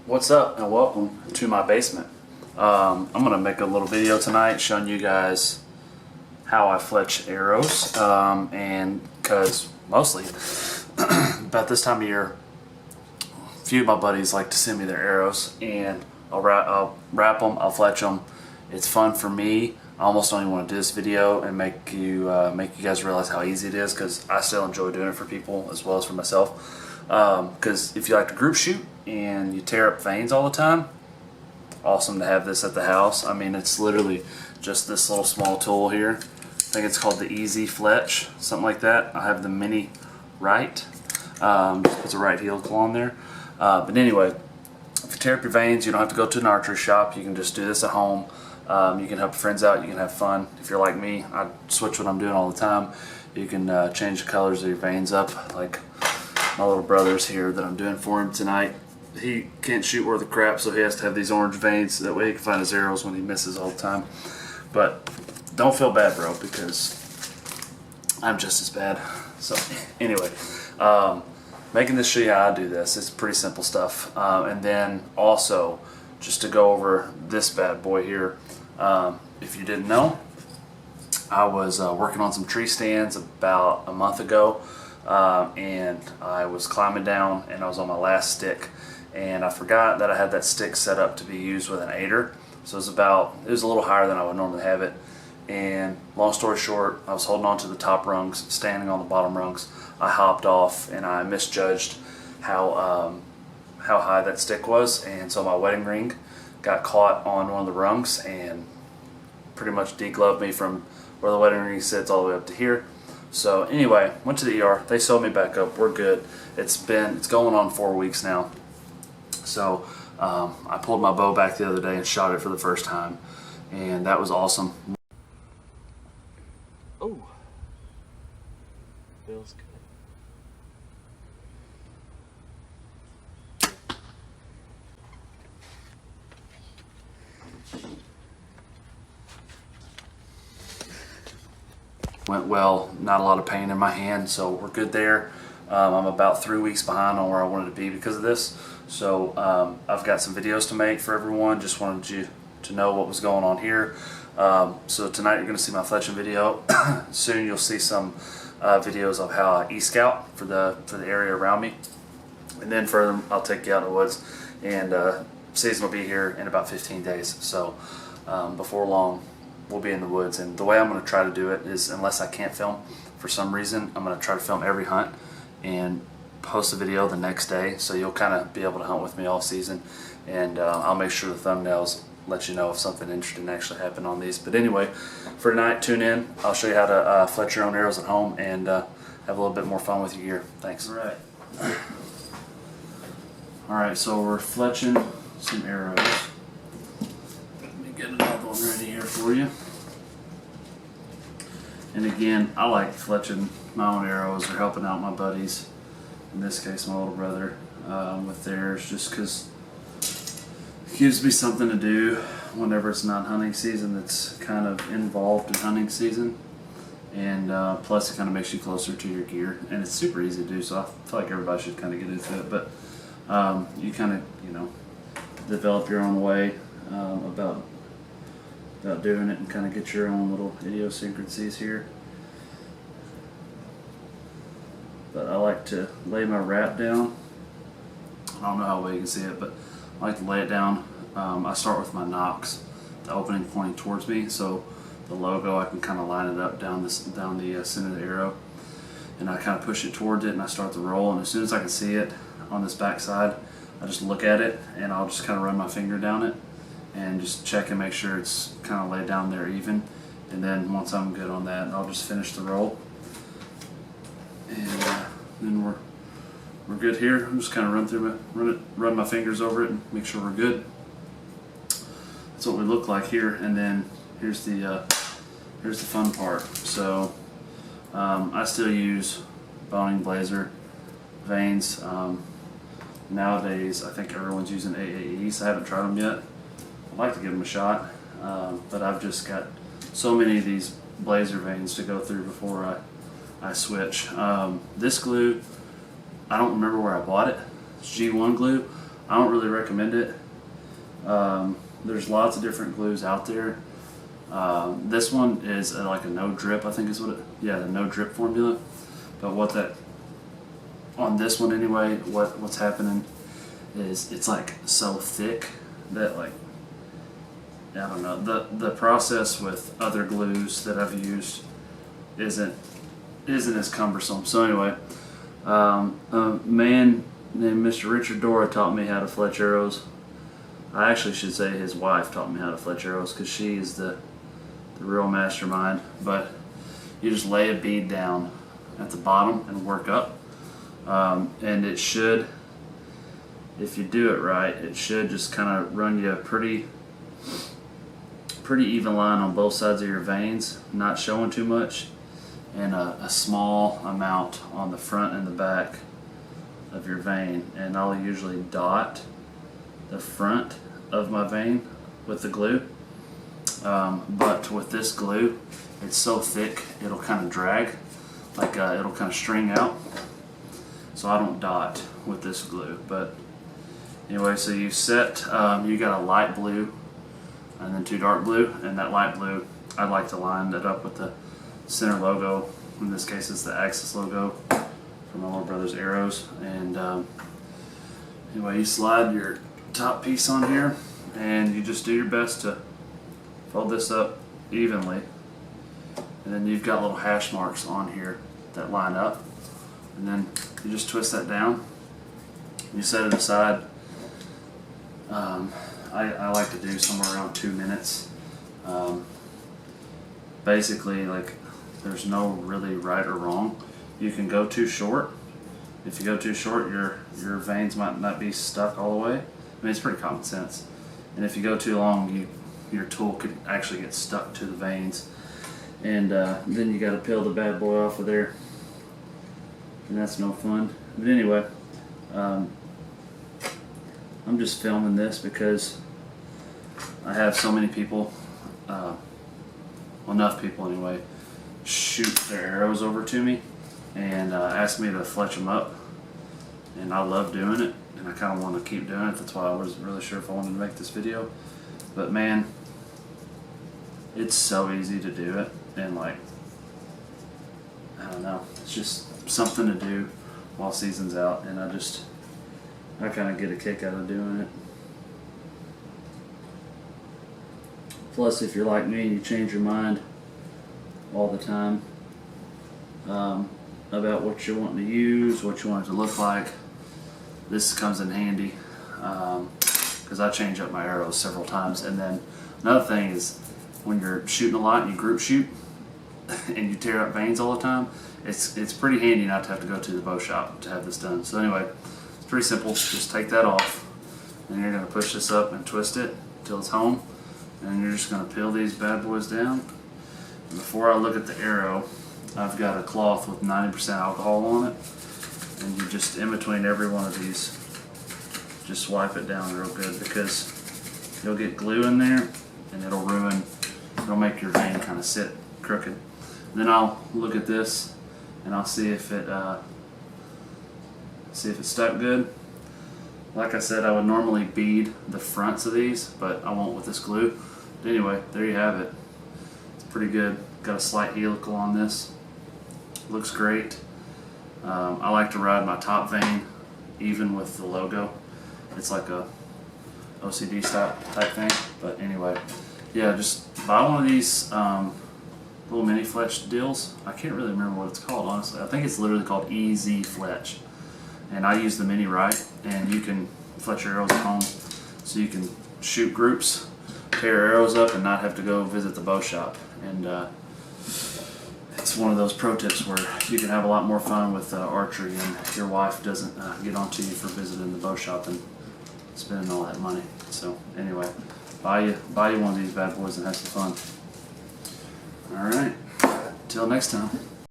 What's up and welcome to my basement. I'm going to make a little video tonight showing you guys how I fletch arrows, and because mostly about this time of year a few of my buddies like to send me their arrows, and I'll wrap them, I'll fletch them. It's fun for me. I almost don't even want to do this video and make you guys realize how easy it is, because I still enjoy doing it for people as well as for myself. Because if you like to group shoot and you tear up veins all the time, awesome to have this at the house. I mean, it's literally just this little small tool here. I think it's called the Easy Fletch, something like that. I have the Mini Right. It's a right heel claw on there. But anyway, if you tear up your veins, you don't have to go to an archery shop. You can just do this at home. You can help friends out. You can have fun. If you're like me, I switch what I'm doing all the time. You can change the colors of your veins up, like my little brother's here that I'm doing for him tonight. He can't shoot worth a crap, so he has to have these orange veins so that way he can find his arrows when he misses all the time. But don't feel bad, bro, because I'm just as bad. So anyway, making this show you how I do this. It's pretty simple stuff. And then also, just to go over this bad boy here, if you didn't know, I was working on some tree stands about a month ago, and I was climbing down and I was on my last stick, and I forgot that I had that stick set up to be used with an 8er. So it was a little higher than I would normally have it, and long story short, I was holding on to the top rungs, standing on the bottom rungs. I hopped off and I misjudged how high that stick was, and so my wedding ring got caught on one of the rungs and pretty much degloved me from where the wedding ring sits all the way up to here. So anyway, went to the ER. They sewed me back up. We're good. It's going on 4 weeks now. So I pulled my bow back the other day and shot it for the first time, and that was awesome. Oh, feels good. Went well, not a lot of pain in my hand, so we're good there. I'm about 3 weeks behind on where I wanted to be because of this. So I've got some videos to make for everyone. Just wanted you to know what was going on here. So tonight you're going to see my fletching video. Soon you'll see some videos of how I e-scout for the area around me. And then further, I'll take you out in the woods, and season will be here in about 15 days. So before long, we'll be in the woods. And the way I'm going to try to do it is, unless I can't film for some reason, I'm going to try to film every hunt and post a video the next day, so you'll kind of be able to hunt with me all season. And I'll make sure the thumbnails let you know if something interesting actually happened on these. But anyway, for tonight, tune in. I'll show you how to fletch your own arrows at home and have a little bit more fun with your gear. Thanks. Alright, so we're fletching some arrows. Let me get another one ready here for you. And again, I like fletching my own arrows or helping out my buddies, in this case my little brother, with theirs, just because it gives me something to do whenever it's not hunting season that's kind of involved in hunting season. And plus it kind of makes you closer to your gear, and it's super easy to do, so I feel like everybody should kind of get into it. But you kind of, develop your own way about doing it, and kind of get your own little idiosyncrasies here. But I like to lay my wrap down. I don't know how well you can see it, but I like to lay it down. I start with my nocks, the opening pointing towards me, so the logo, I can kind of line it up down the center of the arrow, and I kind of push it towards it, and I start the roll. And as soon as I can see it on this back side, I just look at it, and I'll just kind of run my finger down it and just check and make sure it's kind of laid down there even. And then once I'm good on that, I'll just finish the roll, and then we're good here. I'm just kind of run my fingers over it and make sure we're good. That's what we look like here. And then here's the fun part. So I still use Boning Blazer vanes. Nowadays, I think everyone's using AAEs. I haven't tried them yet. I'd like to give them a shot, but I've just got so many of these Blazer vanes to go through before I switch. This glue, I don't remember where I bought it. It's G1 glue. I don't really recommend it. There's lots of different glues out there. This one is like a no drip, I think is what it, yeah, the no drip formula. But what that, on this one anyway, what's happening is it's like so thick that, like, I don't know, the process with other glues that I've used isn't as cumbersome. So anyway, a man named Mr. Richard Dora taught me how to fletch arrows. I actually should say his wife taught me how to fletch arrows, because she is the real mastermind. But you just lay a bead down at the bottom and work up, and it should, if you do it right, it should just kind of run you a pretty even line on both sides of your veins, not showing too much, and a small amount on the front and the back of your vein. And I'll usually dot the front of my vein with the glue, but with this glue, it's so thick it'll kind of drag, like it'll kind of string out, so I don't dot with this glue. But anyway, so you set, you got a light blue and then 2 dark blue, and that light blue, I like to line that up with the center logo. In this case, it's the Axis logo from my little brother's arrows. And anyway, you slide your top piece on here, and you just do your best to fold this up evenly, and then you've got little hash marks on here that line up, and then you just twist that down, you set it aside. I like to do somewhere around 2 minutes. Basically, like, there's no really right or wrong. You can go too short. If you go too short, your veins might not be stuck all the way. I mean, it's pretty common sense. And if you go too long, your tool could actually get stuck to the veins, and then you got to peel the bad boy off of there, and that's no fun. But anyway, I'm just filming this because I have so many people, well, enough people anyway, shoot their arrows over to me and ask me to fletch them up, and I love doing it, and I kind of want to keep doing it. That's why I wasn't really sure if I wanted to make this video. But man, it's so easy to do it, and like, I don't know, it's just something to do while season's out, and I kind of get a kick out of doing it. Plus, if you're like me and you change your mind all the time about what you're wanting to use, what you want it to look like, this comes in handy, because I change up my arrows several times. And then another thing is, when you're shooting a lot and you group shoot and you tear up veins all the time, it's pretty handy not to have to go to the bow shop to have this done. So anyway, it's pretty simple. Just take that off, and you're going to push this up and twist it until it's home, and you're just going to peel these bad boys down. And before I look at the arrow, I've got a cloth with 90% alcohol on it, and you just, in between every one of these, just wipe it down real good, because you'll get glue in there and it'll make your vein kind of sit crooked. And then I'll look at this and I'll see if it stuck good. Like I said, I would normally bead the fronts of these, but I won't with this glue. But anyway, there you have it. It's pretty good. Got a slight helical on this. Looks great. I like to ride my top vein even with the logo. It's like a OCD style type thing. But anyway, yeah, just buy one of these little mini fletch deals. I can't really remember what it's called, honestly. I think it's literally called EZ Fletch. And I use the mini right, and you can fletch your arrows at home, so you can shoot groups, tear arrows up, and not have to go visit the bow shop. And it's one of those pro tips where you can have a lot more fun with archery, and your wife doesn't get onto you for visiting the bow shop and spending all that money. So anyway, buy you one of these bad boys and have some fun. All right, till next time.